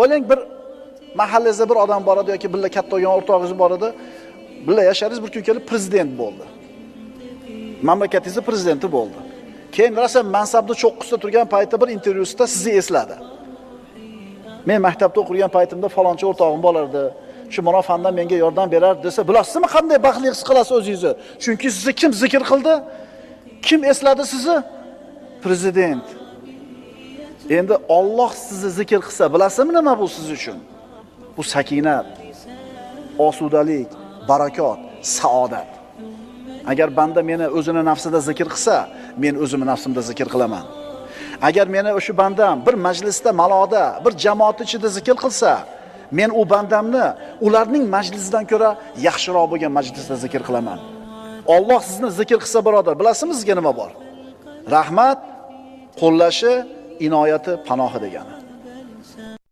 O'ylang, bir mahallangizda bir odam bor edi yoki birga katta bo'lgan o'rtog'ingiz bor edi. Birga yashadingiz, bir kun kelib prezident bo'ldi. Mamlakatingizning prezidenti bo'ldi. Keyin rosa mansabda cho'qqisida turgan paytda bir intervyusida sizni esladi. Men maktabda o'qigan paytimda falonchi o'rtog'im bo'lardi. Shu mana fandan menga yordam berardi desa, bilasizmi qanday baxtli his qilasiz o'zingizni? Chunki sizni kim zikr qildi? Kim esladi sizni? Prezident. Endi Alloh sizni zikr qilsa, bilasizmi nima bu siz uchun? Bu sakinat, osudalik, barakot, saodat. Agar banda meni o'zini nafsida zikr qilsa, men o'zimni nafsimda zikr qilaman. Agar meni o'sha bandam bir majlisda, maloda, bir jamoat ichida zikr qilsa, men u bandamni ularning majlisidan ko'ra yaxshiroq bo'lgan majlisda zikr qilaman. Alloh sizni zikr qilsa, birodar, bilasizmi sizga nima bor? Rahmat, qo'llashi, inoyati, panohi degani.